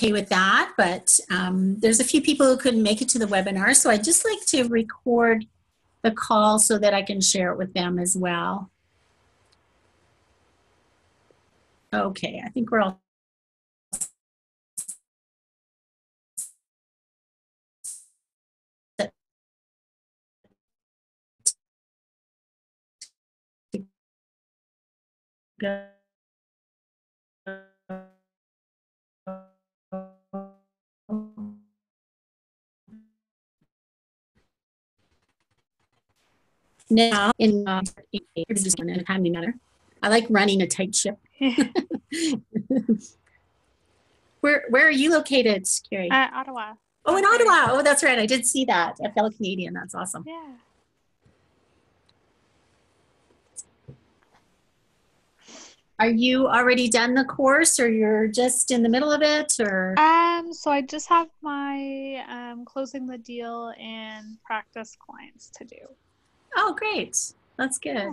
okay with that, but there's a few people who couldn't make it to the webinar, so I'd just like to record the call so that I can share it with them as well. Okay, I think we're all set. Go. Now, in a timely manner, I like running a tight ship. Where are you located, Carrie? Ottawa. Oh, in Ottawa. Oh, that's right. I did see that. A fellow Canadian. That's awesome. Yeah. Are you already done the course, or you're just in the middle of it, or? So I just have my closing the deal and practice clients to do. Oh, great. That's good.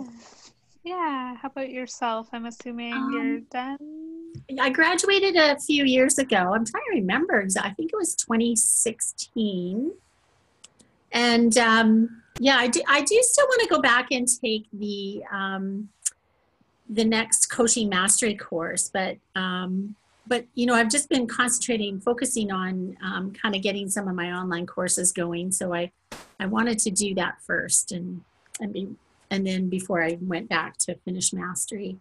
Yeah. How about yourself? I'm assuming you're done? I graduated a few years ago. I'm trying to remember. I think it was 2016. And yeah, I do still want to go back and take the next coaching mastery course, but you know, I've just been focusing on kind of getting some of my online courses going. So I wanted to do that first, and then before I went back to finish mastery.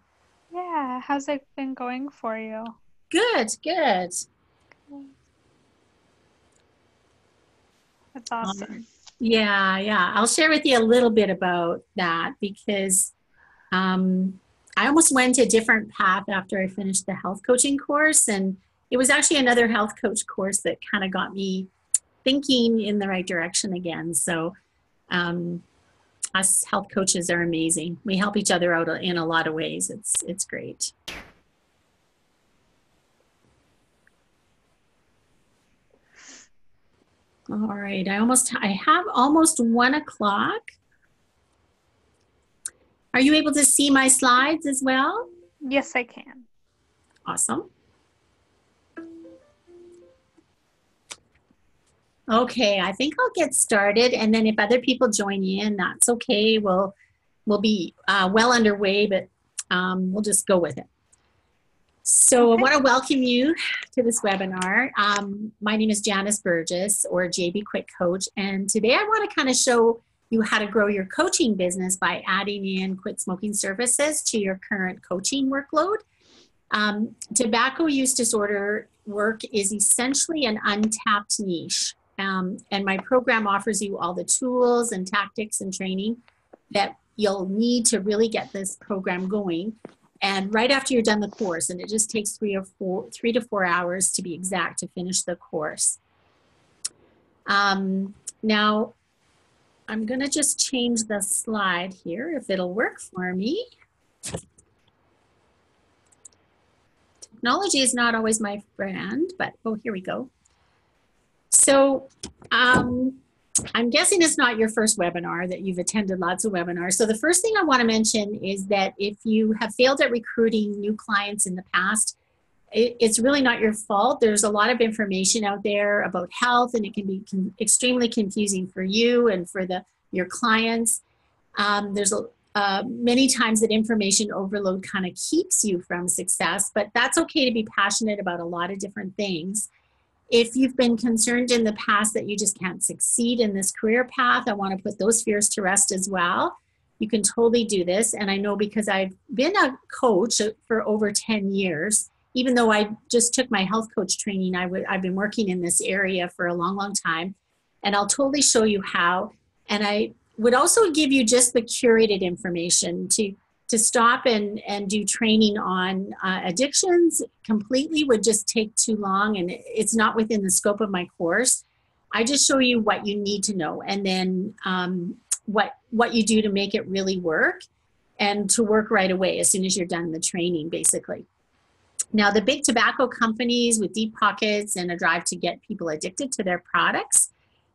Yeah. How's it been going for you? Good. That's awesome. Yeah. I'll share with you a little bit about that, because I almost went a different path after I finished the health coaching course. And it was actually another health coach course that kind of got me thinking in the right direction again. So us health coaches are amazing. We help each other out in a lot of ways. It's great. All right, I have almost 1 o'clock. Are you able to see my slides as well? Yes, I can. Awesome. Okay, I think I'll get started, and then if other people join in, that's okay. We'll be well underway, but we'll just go with it. So I want to welcome you to this webinar. My name is Janice Burgess, or JB Quick Coach, and today I want to kind of show you how to grow your coaching business by adding in quit smoking services to your current coaching workload. Tobacco use disorder work is essentially an untapped niche, and my program offers you all the tools and tactics and training that you'll need to really get this program going. And right after you're done the course, and it just takes 3 to 4 hours to be exact to finish the course. Now, I'm going to just change the slide here if it'll work for me. Technology is not always my friend, but oh, here we go. So I'm guessing it's not your first webinar, that you've attended lots of webinars. So the first thing I want to mention is that if you have failed at recruiting new clients in the past, it's really not your fault. There's a lot of information out there about health, and it can be extremely confusing for you and for your clients. There's many times that information overload kind of keeps you from success, but that's okay to be passionate about a lot of different things. If you've been concerned in the past that you just can't succeed in this career path, I want to put those fears to rest as well. You can totally do this. And I know, because I've been a coach for over 10 years, even though I just took my health coach training, I've been working in this area for a long, long time. And I'll totally show you how. And I would also give you just the curated information to stop and do training on addictions completely would just take too long, and it's not within the scope of my course. I just show you what you need to know, and then what you do to make it really work, and to work right away as soon as you're done the training, basically. Now, the big tobacco companies with deep pockets and a drive to get people addicted to their products,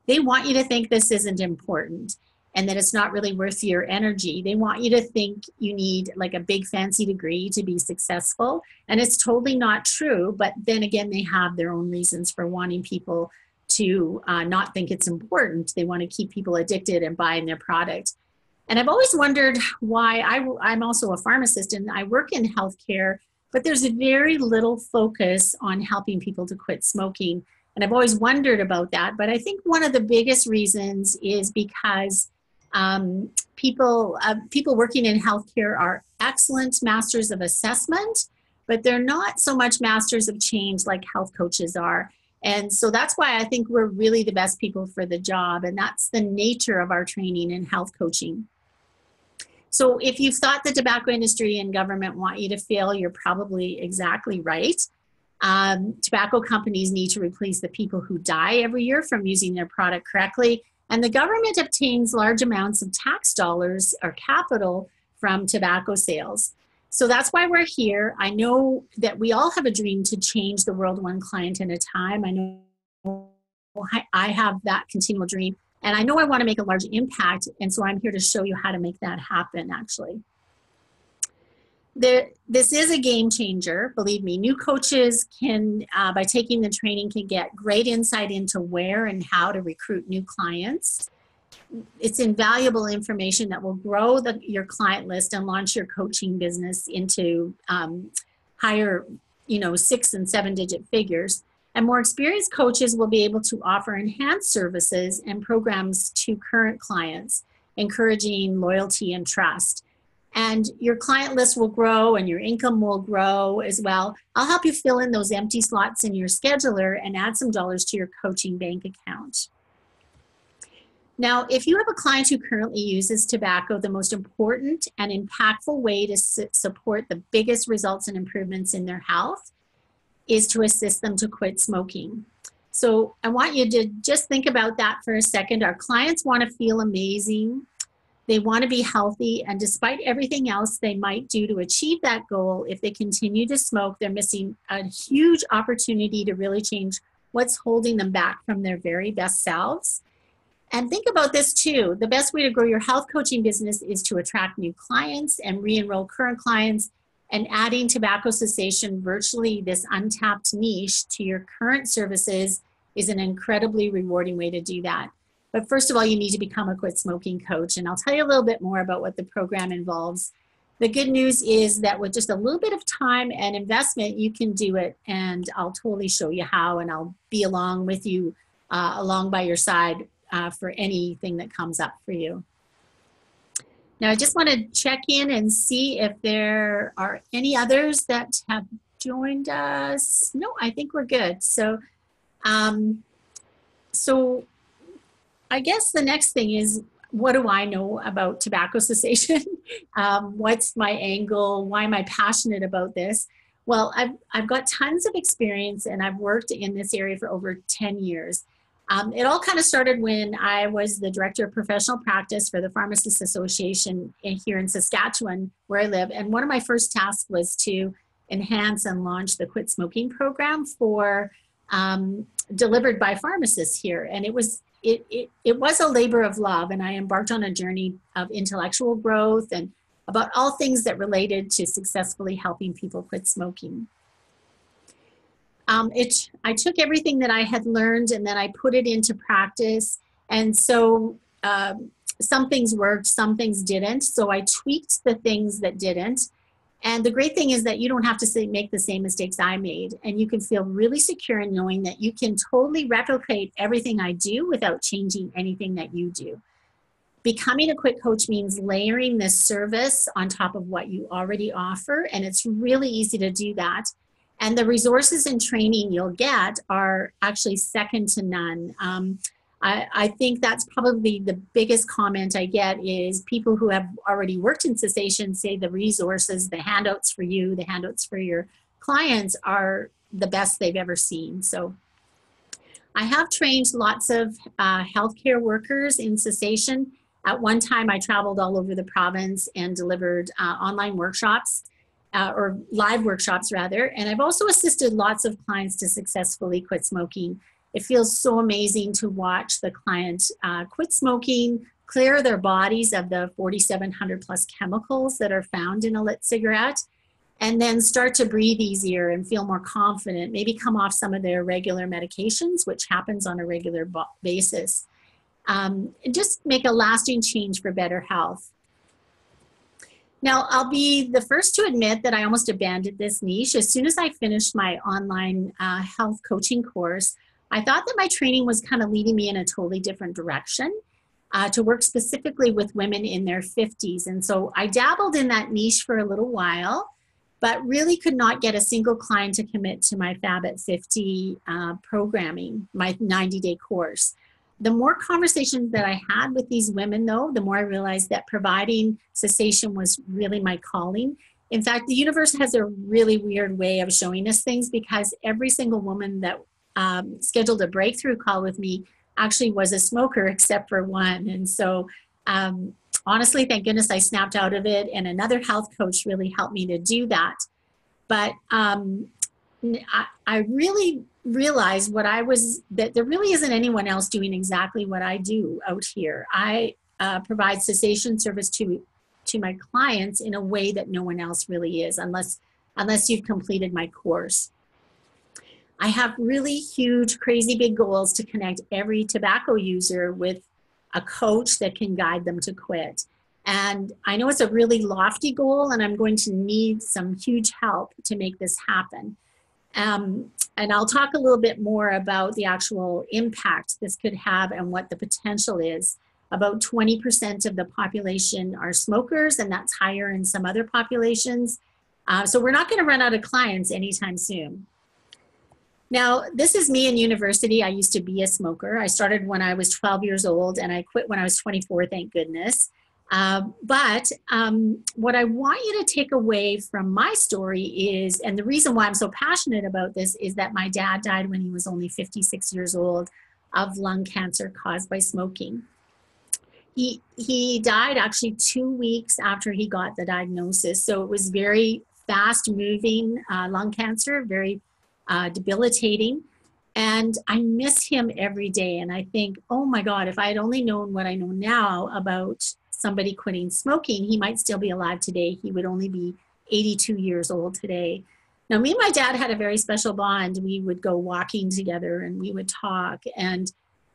they want you to think this isn't important. and that it's not really worth your energy. They want you to think you need like a big fancy degree to be successful. And it's totally not true. But then again, they have their own reasons for wanting people to not think it's important. They want to keep people addicted and buying their product. And I've always wondered why. I'm also a pharmacist and I work in healthcare, but there's very little focus on helping people to quit smoking. And I've always wondered about that. But I think one of the biggest reasons is because people working in healthcare are excellent masters of assessment, but they're not so much masters of change like health coaches are. And so that's why I think we're really the best people for the job. And that's the nature of our training in health coaching. So if you've thought the tobacco industry and government want you to fail, you're probably exactly right. Tobacco companies need to replace the people who die every year from using their product correctly. And the government obtains large amounts of tax dollars or capital from tobacco sales. So that's why we're here. I know that we all have a dream to change the world one client at a time. I know I have that continual dream. And I know I want to make a large impact. And so I'm here to show you how to make that happen, actually. This is a game changer, believe me. New coaches can, by taking the training, can get great insight into where and how to recruit new clients. It's invaluable information that will grow your client list and launch your coaching business into higher, 6 and 7 digit figures. And more experienced coaches will be able to offer enhanced services and programs to current clients, encouraging loyalty and trust. And your client list will grow and your income will grow as well. I'll help you fill in those empty slots in your scheduler and add some dollars to your coaching bank account. Now, if you have a client who currently uses tobacco, the most important and impactful way to support the biggest results and improvements in their health is to assist them to quit smoking. So I want you to just think about that for a second. Our clients want to feel amazing. They want to be healthy, and despite everything else they might do to achieve that goal, if they continue to smoke, they're missing a huge opportunity to really change what's holding them back from their very best selves. And think about this too. The best way to grow your health coaching business is to attract new clients and re-enroll current clients, and adding tobacco cessation, virtually this untapped niche, to your current services is an incredibly rewarding way to do that. But first of all, you need to become a quit smoking coach. And I'll tell you a little bit more about what the program involves. The good news is that with just a little bit of time and investment, you can do it. And I'll totally show you how, and I'll be along with you, along by your side for anything that comes up for you. Now, I just want to check in and see if there are any others that have joined us. No, I think we're good. So I guess the next thing is, what do I know about tobacco cessation? What's my angle? Why am I passionate about this? Well, I've got tons of experience, and I've worked in this area for over 10 years. It all kind of started when I was the director of professional practice for the Pharmacists Association here in Saskatchewan, where I live. And one of my first tasks was to enhance and launch the quit smoking program for delivered by pharmacists here. And it was a labor of love, and I embarked on a journey of intellectual growth and about all things that related to successfully helping people quit smoking. I took everything that I had learned and then I put it into practice. And so some things worked, some things didn't. So I tweaked the things that didn't. And the great thing is that you don't have to make the same mistakes I made. And you can feel really secure in knowing that you can totally replicate everything I do without changing anything that you do. Becoming a quit coach means layering this service on top of what you already offer. And it's really easy to do that. And the resources and training you'll get are actually second to none. I think that's probably the biggest comment I get is people who have already worked in cessation say the resources, the handouts for you, the handouts for your clients are the best they've ever seen. So I have trained lots of healthcare workers in cessation. At one time, I traveled all over the province and delivered online workshops. Or live workshops rather. And I've also assisted lots of clients to successfully quit smoking. It feels so amazing to watch the client quit smoking, clear their bodies of the 4,700 plus chemicals that are found in a lit cigarette, and then start to breathe easier and feel more confident, maybe come off some of their regular medications, which happens on a regular basis. And just make a lasting change for better health. Now, I'll be the first to admit that I almost abandoned this niche. As soon as I finished my online health coaching course, I thought that my training was kind of leading me in a totally different direction to work specifically with women in their 50s. And so I dabbled in that niche for a little while, but really could not get a single client to commit to my Fab at 50 programming, my 90-day course. The more conversations that I had with these women, though, the more I realized that providing cessation was really my calling. In fact, the universe has a really weird way of showing us things, because every single woman that scheduled a breakthrough call with me actually was a smoker, except for one. And so honestly, thank goodness I snapped out of it, and another health coach really helped me to do that. But I really realized that there really isn't anyone else doing exactly what I do out here. I provide cessation service to my clients in a way that no one else really is, unless you've completed my course. I have really huge, crazy big goals to connect every tobacco user with a coach that can guide them to quit. And I know it's a really lofty goal, and I'm going to need some huge help to make this happen. And I'll talk a little bit more about the actual impact this could have and what the potential is. About 20% of the population are smokers, and that's higher in some other populations. So we're not going to run out of clients anytime soon. Now, this is me in university. I used to be a smoker. I started when I was 12 years old, and I quit when I was 24, thank goodness. But what I want you to take away from my story is, and the reason why I'm so passionate about this, is that my dad died when he was only 56 years old of lung cancer caused by smoking. He died actually 2 weeks after he got the diagnosis. So it was very fast moving lung cancer, very debilitating. And I miss him every day. And I think, oh my God, if I had only known what I know now about somebody quitting smoking, he might still be alive today. He would only be 82 years old today. Now, me and my dad had a very special bond. We would go walking together and we would talk. And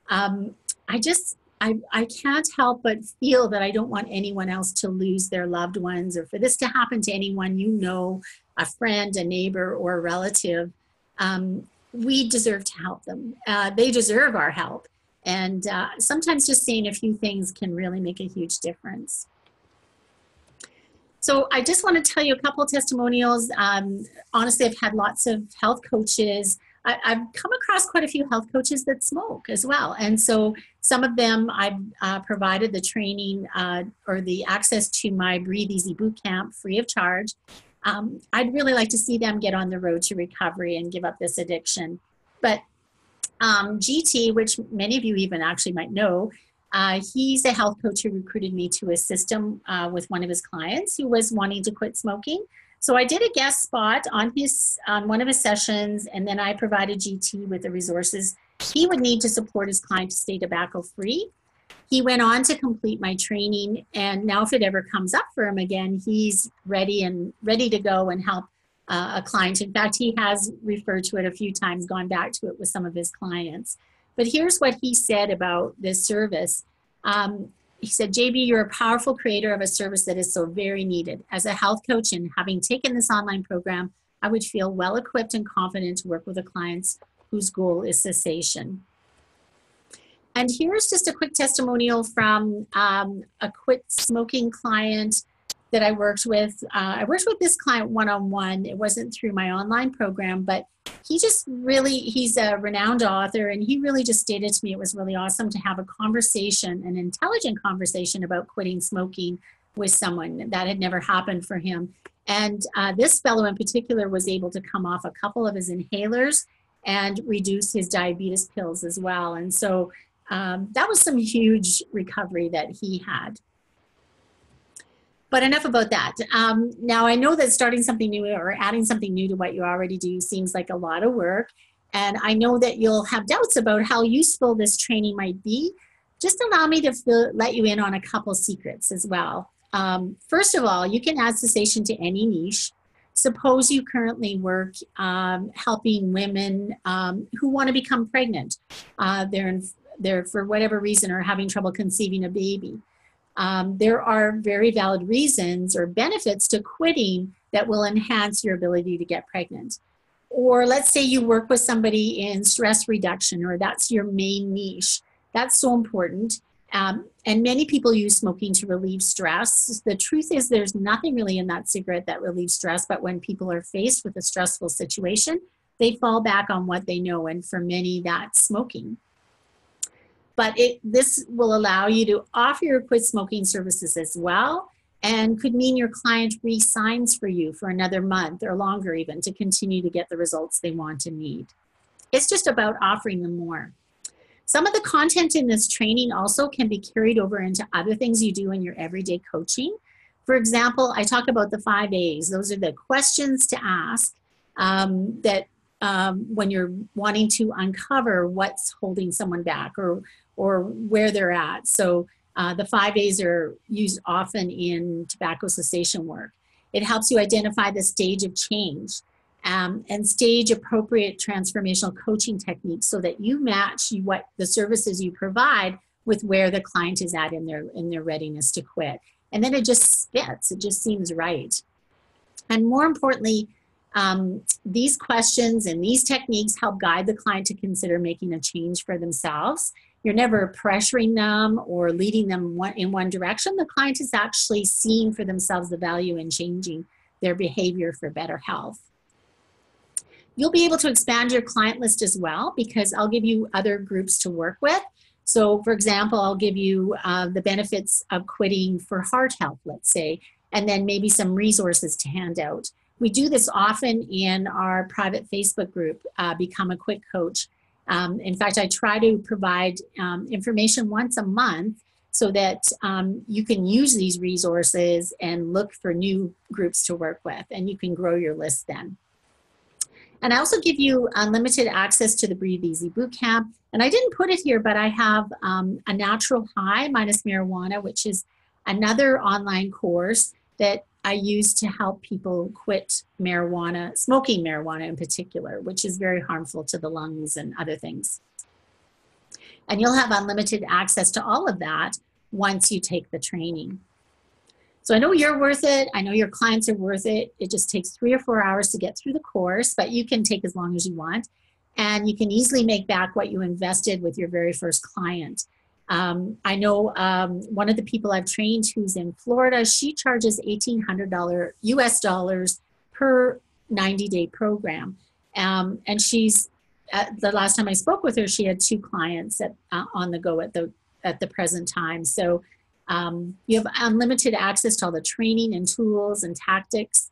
I can't help but feel that I don't want anyone else to lose their loved ones, or for this to happen to anyone you know, a friend, a neighbor, or a relative. We deserve to help them. They deserve our help. And sometimes just saying a few things can really make a huge difference. So I just want to tell you a couple of testimonials. Honestly, I've had lots of health coaches. I've come across quite a few health coaches that smoke as well. And so some of them I've provided the training or the access to my Breathe Easy Bootcamp free of charge. I'd really like to see them get on the road to recovery and give up this addiction. But GT, which many of you even actually might know, he's a health coach who recruited me to assist him with one of his clients who was wanting to quit smoking. So I did a guest spot on one of his sessions, and then I provided GT with the resources he would need to support his client to stay tobacco free. He went on to complete my training, and now if it ever comes up for him again, he's ready to go and help a client. In fact, he has referred to it a few times, gone back to it with some of his clients. But here's what he said about this service. He said, JB, you're a powerful creator of a service that is so very needed. As a health coach and having taken this online program, I would feel well equipped and confident to work with the clients whose goal is cessation. And here's just a quick testimonial from a quit smoking client that I worked with. I worked with this client one-on-one. It wasn't through my online program, but he's a renowned author, and he really just stated to me it was really awesome to have a conversation, an intelligent conversation about quitting smoking with someone. That had never happened for him. And this fellow in particular was able to come off a couple of his inhalers and reduce his diabetes pills as well. And so that was some huge recovery that he had. But enough about that. Now, I know that starting something new or adding something new to what you already do seems like a lot of work. And I know that you'll have doubts about how useful this training might be. just allow me to let you in on a couple secrets as well. First of all, you can add cessation to any niche. Suppose you currently work helping women who want to become pregnant. They're, for whatever reason, are having trouble conceiving a baby. There are very valid reasons or benefits to quitting that will enhance your ability to get pregnant. Or let's say you work with somebody in stress reduction, or that's your main niche. That's so important. And many people use smoking to relieve stress. The truth is there's nothing really in that cigarette that relieves stress, but when people are faced with a stressful situation, they fall back on what they know. And for many, that's smoking. But this will allow you to offer your quit smoking services as well, and could mean your client re-signs for you for another month or longer even to continue to get the results they want and need. It's just about offering them more. Some of the content in this training also can be carried over into other things you do in your everyday coaching. For example, I talk about the 5 A's. Those are the questions to ask when you're wanting to uncover what's holding someone back or where they're at. So the 5 A's are used often in tobacco cessation work. It helps you identify the stage of change and stage appropriate transformational coaching techniques so that you match what the services you provide with where the client is at in their readiness to quit. And then it just fits, it just seems right. And more importantly, these questions and these techniques help guide the client to consider making a change for themselves. You're never pressuring them or leading them in one direction. The client is actually seeing for themselves the value in changing their behavior for better health. You'll be able to expand your client list as well, because I'll give you other groups to work with. So for example, I'll give you the benefits of quitting for heart health, let's say, and then maybe some resources to hand out. We do this often in our private Facebook group, Become a Quit Coach. In fact, I try to provide information once a month so that you can use these resources and look for new groups to work with, and you can grow your list then. And I also give you unlimited access to the Breathe Easy Bootcamp. And I didn't put it here, but I have a natural high minus marijuana, which is another online course that I use to help people quit marijuana, smoking marijuana in particular, which is very harmful to the lungs and other things. And you'll have unlimited access to all of that once you take the training. So I know you're worth it. I know your clients are worth it. It just takes 3 or 4 hours to get through the course, but you can take as long as you want. And you can easily make back what you invested with your very first client. I know one of the people I've trained who's in Florida, she charges $1,800 US dollars per 90-day program. And she's, the last time I spoke with her, she had 2 clients on the go at the present time. So you have unlimited access to all the training and tools and tactics.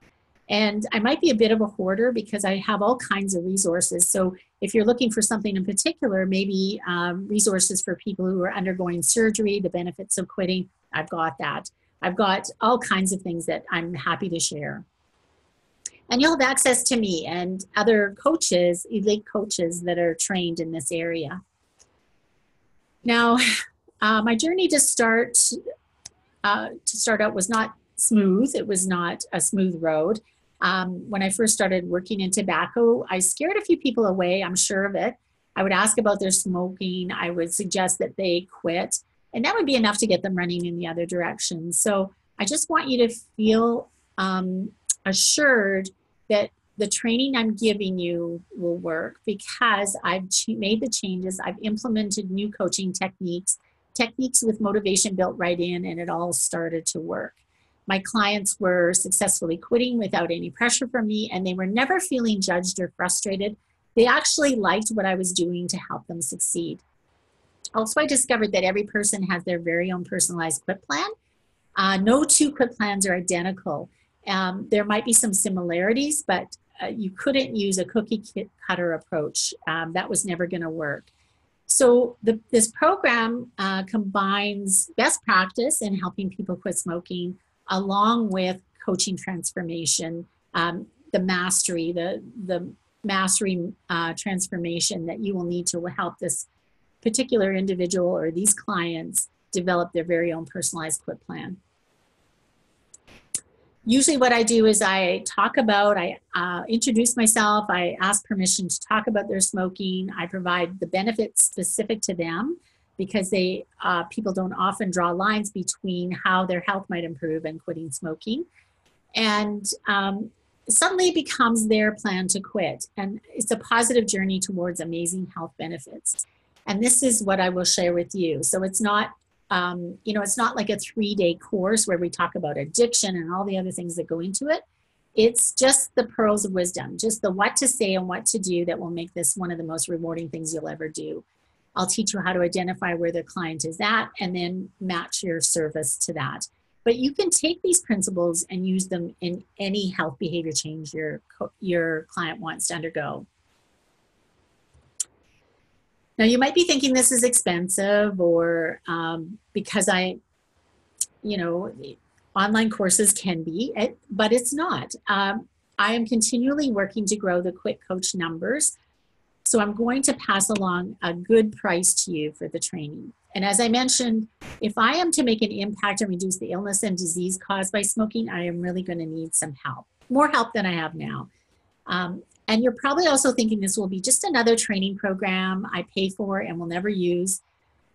And I might be a bit of a hoarder because I have all kinds of resources. So if you're looking for something in particular, maybe resources for people who are undergoing surgery, the benefits of quitting, I've got that. I've got all kinds of things that I'm happy to share. And you'll have access to me and other coaches, elite coaches that are trained in this area. Now, my journey to start out was not smooth. It was not a smooth road. When I first started working in tobacco, I scared a few people away, I'm sure of it. I would ask about their smoking. I would suggest that they quit, and that would be enough to get them running in the other direction. So I just want you to feel assured that the training I'm giving you will work, because I've made the changes. I've implemented new coaching techniques with motivation built right in, and it all started to work. My clients were successfully quitting without any pressure from me, and they were never feeling judged or frustrated. They actually liked what I was doing to help them succeed. Also, I discovered that every person has their very own personalized quit plan. No 2 quit plans are identical. There might be some similarities, but you couldn't use a cookie cutter approach. That was never going to work. So this program combines best practice in helping people quit smoking, along with coaching transformation, the mastery transformation that you will need to help this particular individual or these clients develop their very own personalized quit plan. Usually what I do is I introduce myself, I ask permission to talk about their smoking, I provide the benefits specific to them because people don't often draw lines between how their health might improve and quitting smoking. And suddenly it becomes their plan to quit. And it's a positive journey towards amazing health benefits. And this is what I will share with you. So it's not it's not like a 3-day course where we talk about addiction and all the other things that go into it. It's just the pearls of wisdom, just the what to say and what to do that will make this one of the most rewarding things you'll ever do. I'll teach you how to identify where the client is at and then match your service to that. But you can take these principles and use them in any health behavior change your client wants to undergo. Now, you might be thinking this is expensive or because online courses can be, but it's not. I am continually working to grow the Quit Coach numbers. So I'm going to pass along a good price to you for the training. And as I mentioned, if I am to make an impact and reduce the illness and disease caused by smoking, I am really going to need some help, more help than I have now. And you're probably also thinking this will be just another training program I pay for and will never use.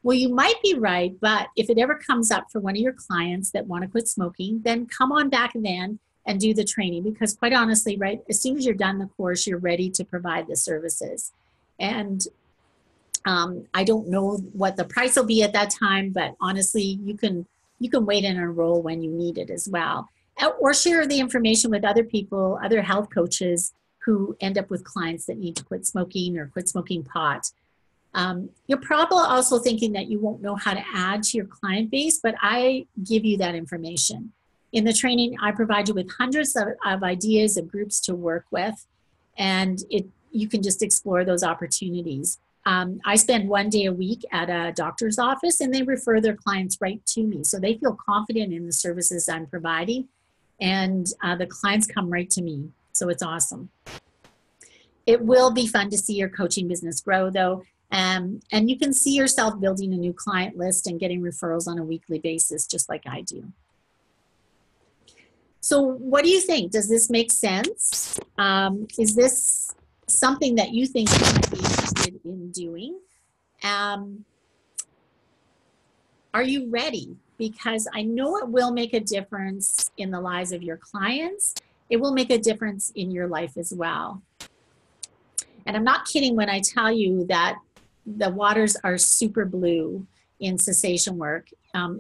Well, you might be right, but if it ever comes up for one of your clients that want to quit smoking, then come on back then and do the training, because quite honestly, right, as soon as you're done the course, you're ready to provide the services. And I don't know what the price will be at that time, but honestly, you can wait and enroll when you need it as well. Or share the information with other people, other health coaches who end up with clients that need to quit smoking or quit smoking pot. You're probably also thinking that you won't know how to add to your client base, but I give you that information. In the training, I provide you with hundreds of ideas of groups to work with, and you can just explore those opportunities. I spend 1 day a week at a doctor's office, and they refer their clients right to me. So they feel confident in the services I'm providing, and the clients come right to me. So it's awesome. It will be fun to see your coaching business grow, though. And you can see yourself building a new client list and getting referrals on a weekly basis, just like I do. So what do you think? Does this make sense? Is this something that you think you might be interested in doing? Are you ready? Because I know it will make a difference in the lives of your clients. It will make a difference in your life as well. And I'm not kidding when I tell you that the waters are super blue in cessation work.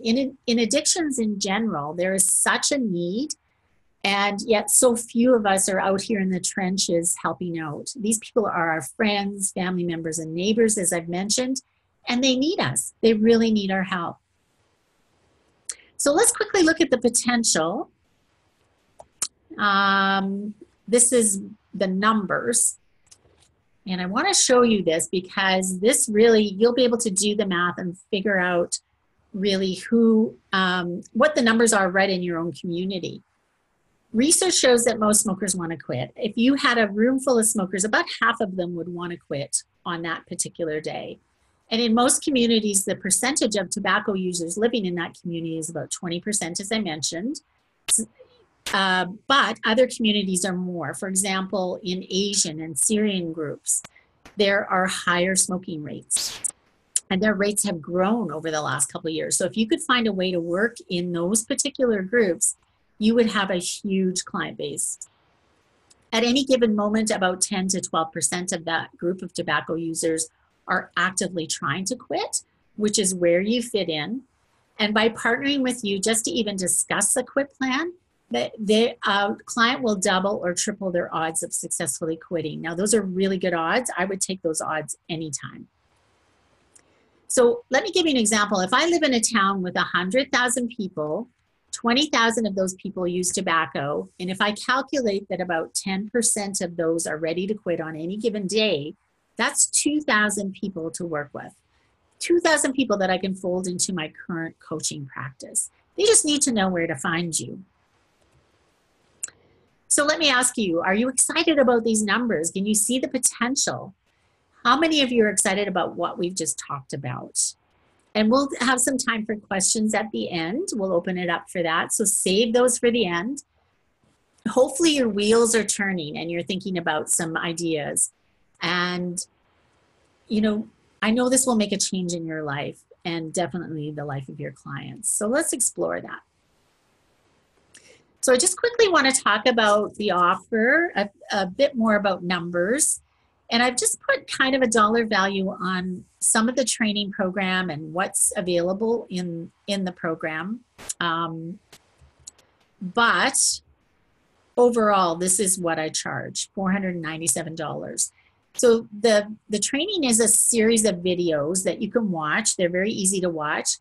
In addictions in general, there is such a need, and yet so few of us are out here in the trenches helping out. These people are our friends, family members, and neighbors, as I've mentioned, and they need us. They really need our help. So let's quickly look at the potential. This is the numbers. And I want to show you this because this really, you'll be able to do the math and figure out really what the numbers are right in your own community. Research shows that most smokers want to quit. If you had a room full of smokers, about half of them would want to quit on that particular day. And in most communities, the percentage of tobacco users living in that community is about 20%, as I mentioned. But other communities are more. For example, in Asian and Syrian groups, there are higher smoking rates. And their rates have grown over the last couple of years. So if you could find a way to work in those particular groups, you would have a huge client base. At any given moment, about 10 to 12% of that group of tobacco users are actively trying to quit, which is where you fit in. And by partnering with you just to even discuss a quit plan, the client will double or triple their odds of successfully quitting. Now, those are really good odds. I would take those odds anytime. So let me give you an example. If I live in a town with 100,000 people, 20,000 of those people use tobacco, and if I calculate that about 10% of those are ready to quit on any given day, that's 2,000 people to work with. 2,000 people that I can fold into my current coaching practice. They just need to know where to find you. So let me ask you, are you excited about these numbers? Can you see the potential? How many of you are excited about what we've just talked about? And we'll have some time for questions at the end. We'll open it up for that. So save those for the end. Hopefully your wheels are turning and you're thinking about some ideas. And, you know, I know this will make a change in your life and definitely the life of your clients. So let's explore that. So I just quickly want to talk about the offer, a bit more about numbers. And I've just put kind of a dollar value on some of the training program and what's available in the program. But overall, this is what I charge, $497. So the training is a series of videos that you can watch. They're very easy to watch.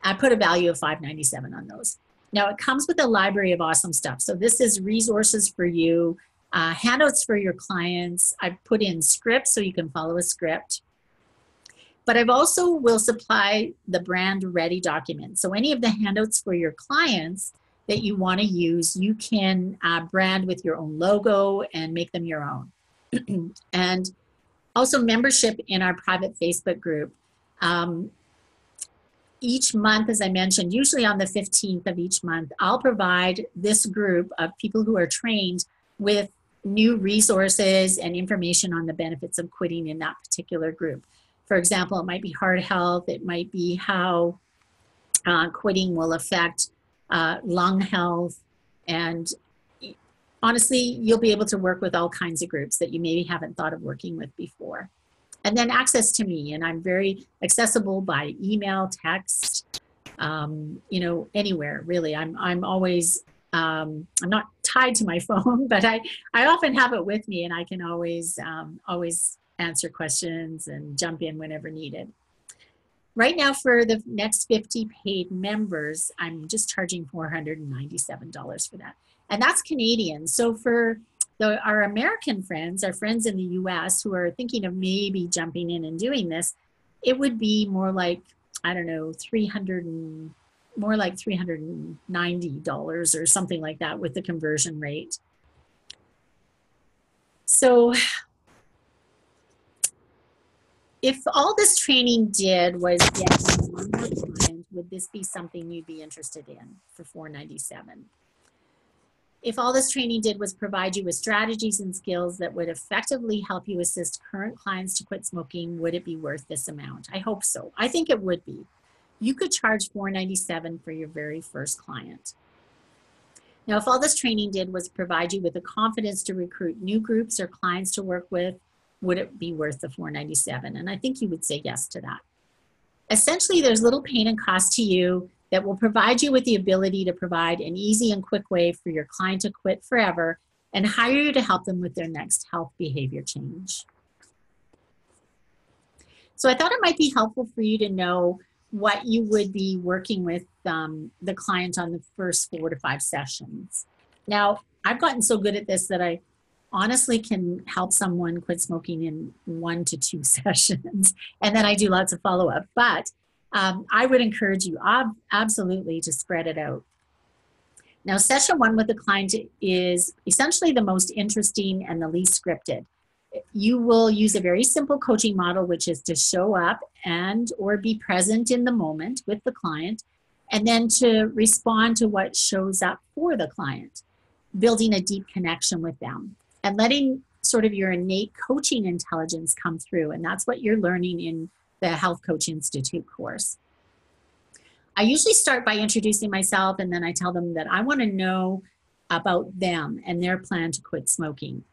I put a value of $597 on those. Now it comes with a library of awesome stuff. So this is resources for you, handouts for your clients. I've put in scripts so you can follow a script. But I've also will supply the brand ready document. So any of the handouts for your clients that you want to use, you can brand with your own logo and make them your own. And also membership in our private Facebook group. Each month, as I mentioned, usually on the 15th of each month, I'll provide this group of people who are trained with new resources and information on the benefits of quitting in that particular group. For example, it might be heart health, it might be how quitting will affect lung health, and honestly, you'll be able to work with all kinds of groups that you maybe haven't thought of working with before. And then access to me, and I'm very accessible by email, text, you know, anywhere really. I'm always, I'm not tied to my phone, but I often have it with me, and I can always answer questions and jump in whenever needed. Right now, for the next 50 paid members, I'm just charging $497 for that. And that's Canadian. So for our American friends, our friends in the US who are thinking of maybe jumping in and doing this, it would be more like, I don't know, more like $390 or something like that with the conversion rate. So if all this training did was get one more client, would this be something you'd be interested in for $497? If all this training did was provide you with strategies and skills that would effectively help you assist current clients to quit smoking, would it be worth this amount? I hope so. I think it would be. You could charge $497 for your very first client. Now, if all this training did was provide you with the confidence to recruit new groups or clients to work with, would it be worth the $497? And I think you would say yes to that. Essentially, there's little pain and cost to you that will provide you with the ability to provide an easy and quick way for your client to quit forever and hire you to help them with their next health behavior change. So I thought it might be helpful for you to know what you would be working with the client on the first 4 to 5 sessions. Now, I've gotten so good at this that I honestly can help someone quit smoking in 1 to 2 sessions, and then I do lots of follow-up. But I would encourage you absolutely to spread it out. Now, session 1 with the client is essentially the most interesting and the least scripted. You will use a very simple coaching model, which is to show up and or be present in the moment with the client, and then to respond to what shows up for the client, building a deep connection with them and letting sort of your innate coaching intelligence come through. And that's what you're learning in the Health Coach Institute course. I usually start by introducing myself, and then I tell them that I want to know about them and their plan to quit smoking.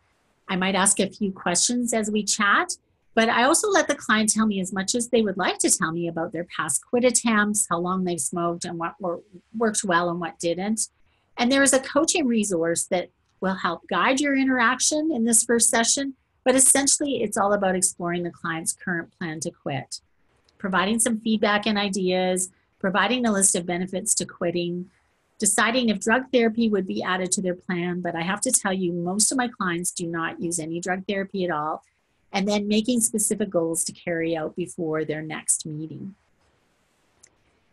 I might ask a few questions as we chat, but I also let the client tell me as much as they would like to tell me about their past quit attempts, how long they've smoked, and what worked well and what didn't. And there is a coaching resource that will help guide your interaction in this first session, but essentially it's all about exploring the client's current plan to quit, providing some feedback and ideas, providing a list of benefits to quitting, deciding if drug therapy would be added to their plan. But I have to tell you, most of my clients do not use any drug therapy at all, and then making specific goals to carry out before their next meeting.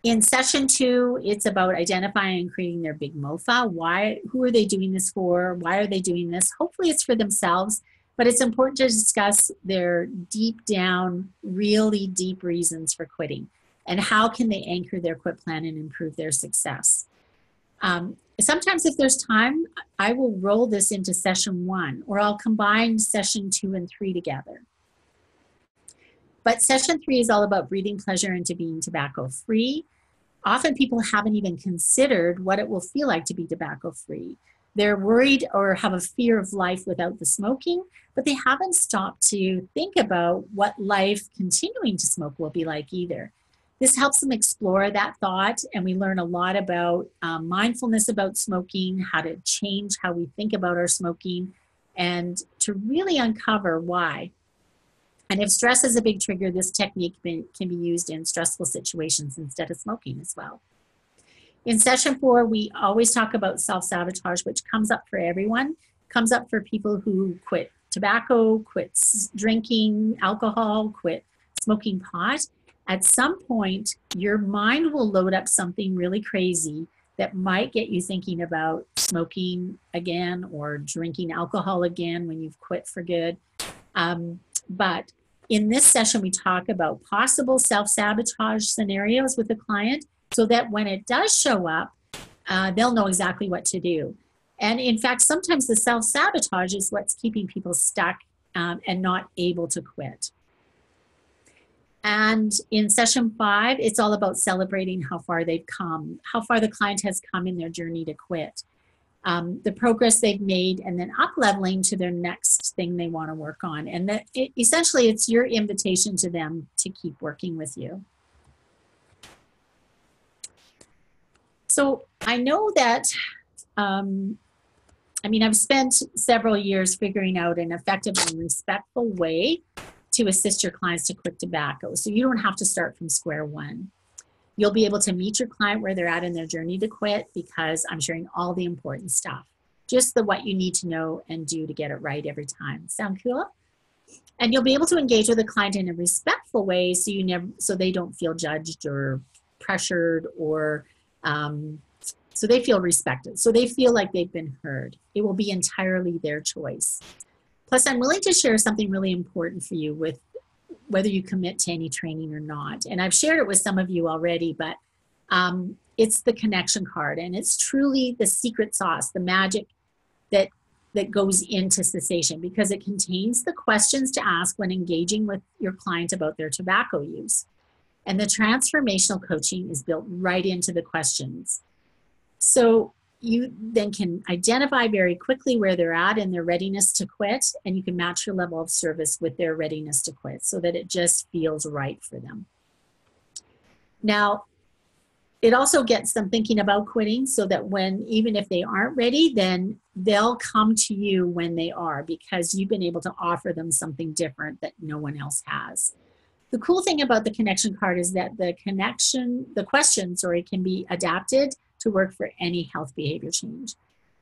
In session 2, it's about identifying and creating their big MOFA. Who are they doing this for? Why are they doing this? Hopefully it's for themselves, but it's important to discuss their deep down, really deep reasons for quitting and how can they anchor their quit plan and improve their success. Sometimes if there's time, I will roll this into session 1, or I'll combine session 2 and 3 together. But session 3 is all about breathing pleasure into being tobacco free. Often people haven't even considered what it will feel like to be tobacco free. They're worried or have a fear of life without the smoking, but they haven't stopped to think about what life continuing to smoke will be like either. This helps them explore that thought, and we learn a lot about mindfulness about smoking, how to change how we think about our smoking, and to really uncover why. And if stress is a big trigger, this technique can be used in stressful situations instead of smoking as well. In session 4, we always talk about self-sabotage, which comes up for everyone. Comes up for people who quit tobacco, quit drinking alcohol, quit smoking pot. At some point, your mind will load up something really crazy that might get you thinking about smoking again or drinking alcohol again when you've quit for good. But in this session, we talk about possible self-sabotage scenarios with the client so that when it does show up, they'll know exactly what to do. And in fact, sometimes the self-sabotage is what's keeping people stuck and not able to quit. And in session 5, it's all about celebrating how far they've come, how far the client has come in their journey to quit, the progress they've made, and then up-leveling to their next thing they want to work on. And essentially, it's your invitation to them to keep working with you. So I know that, I've spent several years figuring out an effective and respectful way to assist your clients to quit tobacco. So you don't have to start from square one. You'll be able to meet your client where they're at in their journey to quit because I'm sharing all the important stuff, just what you need to know and do to get it right every time. Sound cool? And you'll be able to engage with the client in a respectful way so they don't feel judged or pressured or so they feel respected. So they feel like they've been heard. It will be entirely their choice. Plus, I'm willing to share something really important for you with whether you commit to any training or not. And I've shared it with some of you already, but it's the connection card. And it's truly the secret sauce, the magic that goes into cessation, because it contains the questions to ask when engaging with your client about their tobacco use. And the transformational coaching is built right into the questions. So you then can identify very quickly where they're at in their readiness to quit, and you can match your level of service with their readiness to quit so that it just feels right for them. Now, it also gets them thinking about quitting so that even if they aren't ready, then they'll come to you when they are, because you've been able to offer them something different that no one else has. The cool thing about the connection card is that the question, can be adapted to work for any health behavior change.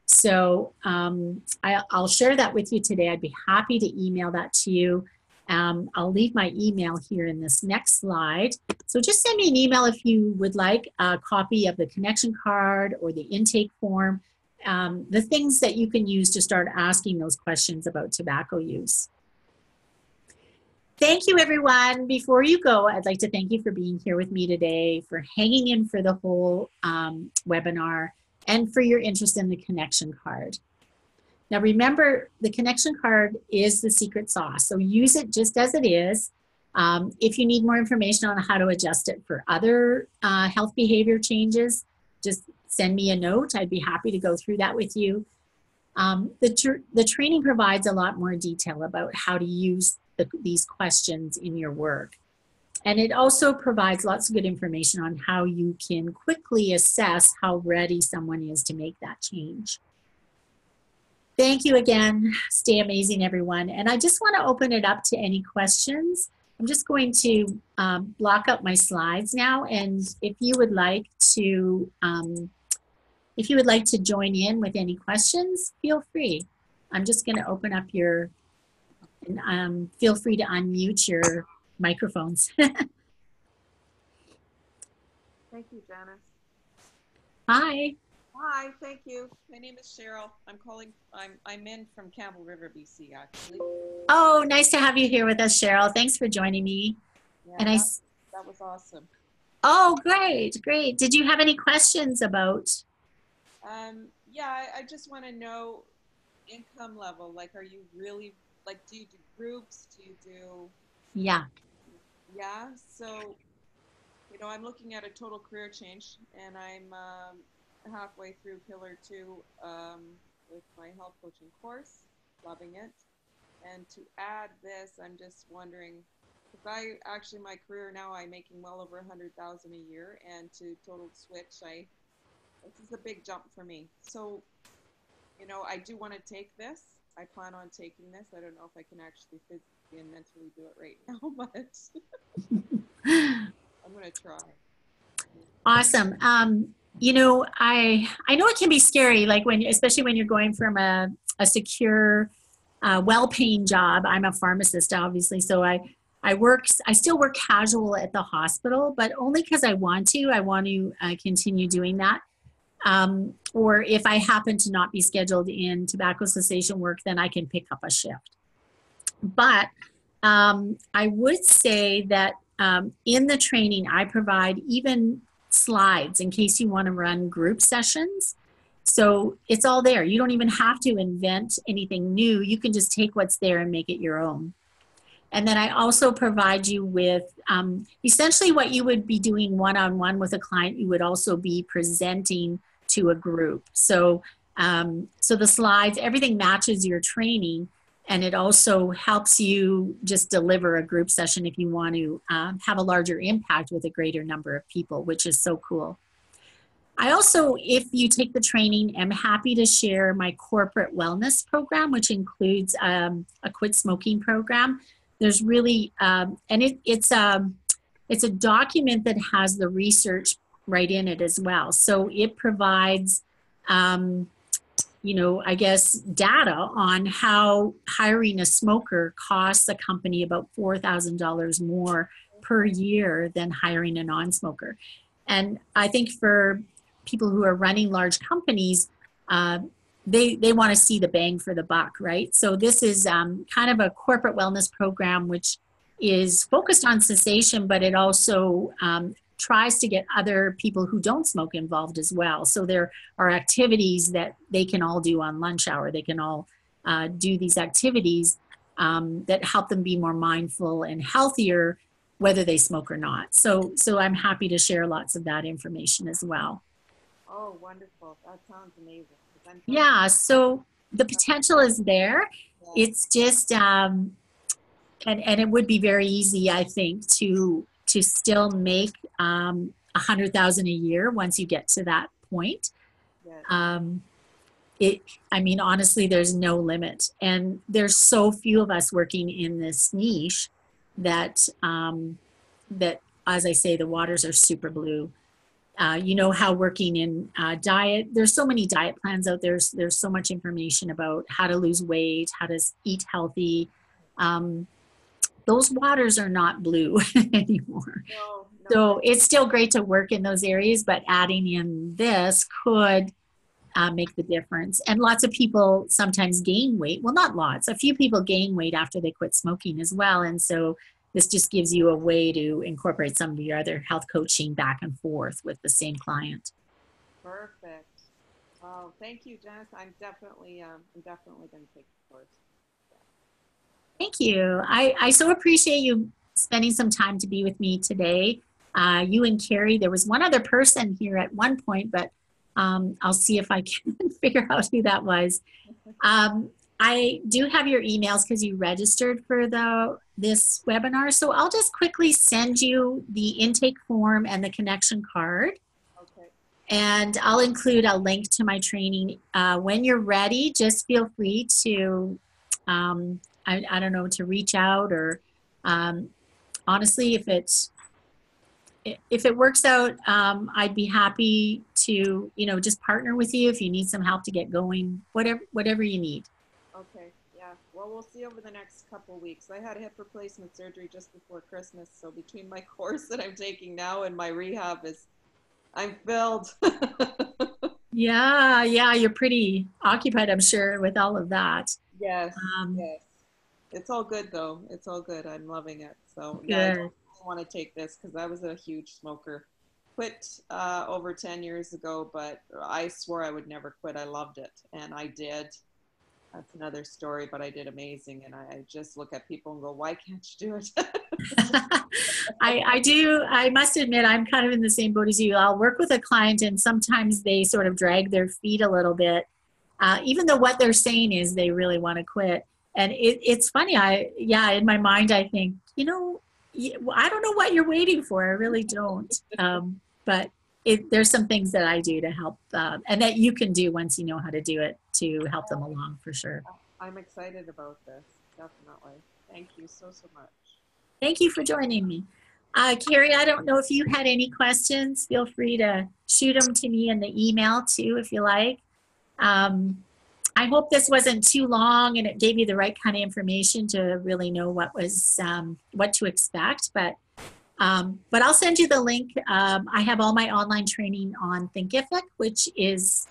So I'll share that with you today. I'd be happy to email that to you. I'll leave my email here in this next slide. So just send me an email if you would like a copy of the connection card or the intake form, the things that you can use to start asking those questions about tobacco use. Thank you, everyone. Before you go, I'd like to thank you for being here with me today, for hanging in for the whole webinar, and for your interest in the connection card. Now, remember, the connection card is the secret sauce, so use it just as it is. If you need more information on how to adjust it for other health behavior changes, just send me a note. I'd be happy to go through that with you. The training provides a lot more detail about how to use these questions in your work. And it also provides lots of good information on how you can quickly assess how ready someone is to make that change. Thank you again. Stay amazing, everyone. And I just want to open it up to any questions. I'm just going to block up my slides now. And if you would like to join in with any questions, feel free. I'm just going to open up feel free to unmute your microphones. Thank you, Janice. Hi. Hi, thank you. My name is Cheryl. I'm in from Campbell River, BC, actually. Oh, nice to have you here with us, Cheryl. Thanks for joining me. Yeah, And I, that was awesome. oh, great, great. Did you have any questions about? Yeah, I just want to know income level. Like, are you really like, do you do groups? Do you do, Yeah, yeah? So, I'm looking at a total career change, and I'm halfway through Pillar Two with my health coaching course, loving it. And to add this, I'm just wondering if my career now, I'm making well over 100,000 a year, and to total switch, this is a big jump for me. So, I do want to take this. I plan on taking this. I don't know if I can actually physically and mentally do it right now, but I'm going to try. awesome. I know it can be scary, like when, especially when you're going from a secure, well-paying job. I'm a pharmacist, obviously, so I still work casual at the hospital, but only because I want to. I want to continue doing that. Or if I happen to not be scheduled in tobacco cessation work, then I can pick up a shift. But I would say that in the training, I provide even slides in case you want to run group sessions. So it's all there. You don't even have to invent anything new. You can just take what's there and make it your own. And then I also provide you with essentially what you would be doing one on one with a client, you would also be presenting to a group. So the slides, everything matches your training. And it also helps you just deliver a group session if you want to have a larger impact with a greater number of people, which is so cool. I also, if you take the training, am happy to share my corporate wellness program, which includes a quit smoking program. There's really, and it's a document that has the research right in it as well. So it provides, um, I guess data on how hiring a smoker costs a company about $4,000 more per year than hiring a non-smoker. And I think for people who are running large companies, uh, they want to see the bang for the buck, right? So this is kind of a corporate wellness program, which is focused on cessation, but it also tries to get other people who don't smoke involved as well. So there are activities that they can all do on lunch hour. They can all do these activities that help them be more mindful and healthier, whether they smoke or not. So I'm happy to share lots of that information as well. Oh, wonderful. That sounds amazing. 'Cause I'm totally, Yeah, so the potential is there. yeah, It's just and it would be very easy, I think, to still make 100,000 a year once you get to that point. yes. Um, it, I mean, honestly, there's no limit, and there's so few of us working in this niche that that, as I say, the waters are super blue. You know how working in diet, there's so many diet plans out there. There's so much information about how to lose weight, how to eat healthy. Um, those waters are not blue anymore. No, no, So it's still great to work in those areas, but adding in this could make the difference. And lots of people sometimes gain weight. Well, not lots. A few people gain weight after they quit smoking as well. And so this just gives you a way to incorporate some of your other health coaching back and forth with the same client. perfect. Oh, thank you, Janice. I'm definitely going to take the course. Thank you. I so appreciate you spending some time to be with me today. You and Carrie, there was one other person here at one point, but I'll see if I can figure out who that was. Um, I do have your emails because you registered for this webinar. So I'll just quickly send you the intake form and the connection card. Okay. And I'll include a link to my training. When you're ready, just feel free to, I don't know, to reach out or um, honestly, if it works out, I'd be happy to, just partner with you if you need some help to get going, whatever you need. Okay. Yeah. Well, we'll see over the next couple of weeks. I had a hip replacement surgery just before Christmas, so between my course that I'm taking now and my rehab I'm filled. Yeah, yeah, you're pretty occupied, I'm sure, with all of that. Yes, Um, yes. It's all good though. It's all good. I'm loving it. So yeah, I Good. don't want to take this because I was a huge smoker. Quit over 10 years ago, but I swore I would never quit. I loved it, and I did. That's another story, but I did amazing. And I just look at people and go, why can't you do it? I do, I must admit, I'm kind of in the same boat as you. I'll work with a client and sometimes they sort of drag their feet a little bit, even though what they're saying is they really want to quit. And it's funny. Yeah, in my mind, I think, I don't know what you're waiting for. I really don't. But there's some things that I do to help, and that you can do once you know how to do it to help them along for sure. I'm excited about this. Definitely. Thank you so, so much. Thank you for joining me. Carrie, I don't know if you had any questions. Feel free to shoot them to me in the email too, if you like. Um, I hope this wasn't too long and it gave you the right kind of information to really know what to expect. But I'll send you the link. I have all my online training on Thinkific, which is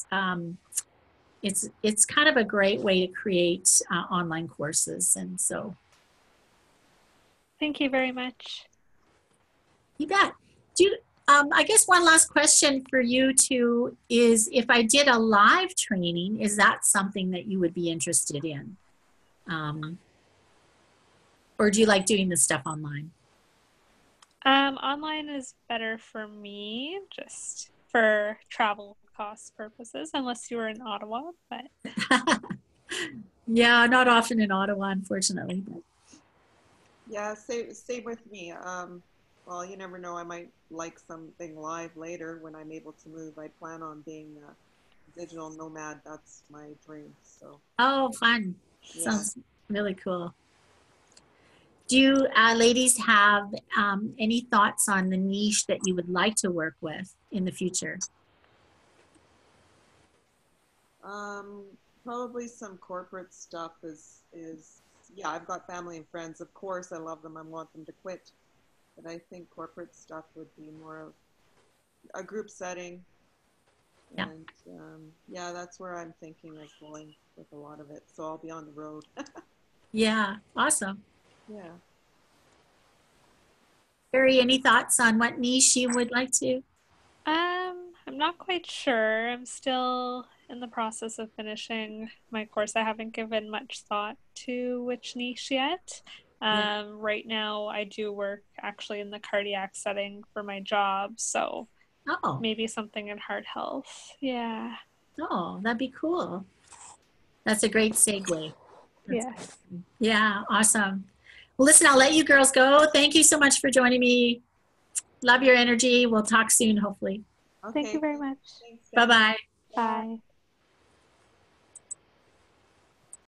it's kind of a great way to create online courses, and so Thank you very much. you bet. I guess one last question for you two is if I did a live training, is that something that you would be interested in? Or do you like doing this stuff online? Online is better for me, just for travel cost purposes, unless you were in Ottawa, but Yeah, not often in Ottawa, unfortunately. But Yeah, same with me. Well, you never know. I might like something live later when I'm able to move. I plan on being a digital nomad. That's my dream. So, oh, fun. yeah. Sounds really cool. Do you ladies have any thoughts on the niche that you would like to work with in the future? Um, Probably some corporate stuff is yeah, I've got family and friends. Of course, I love them. I want them to quit, but I think corporate stuff would be more of a group setting. Yeah. And yeah, that's where I'm thinking of going with a lot of it. So I'll be on the road. Yeah, awesome. Yeah. Carrie, any thoughts on what niche you would like to? I'm not quite sure. I'm still in the process of finishing my course. I haven't given much thought to which niche yet. Yeah. Right now, I do work actually in the cardiac setting for my job, so Oh, maybe something in heart health. Yeah. oh, that'd be cool. That's a great segue. That's, Yes. yeah, awesome. Well, listen, I'll let you girls go. Thank you so much for joining me. Love your energy. We'll talk soon, hopefully. Thank Okay. you very much. Thanks, Bye Stephanie. bye. Bye. Bye.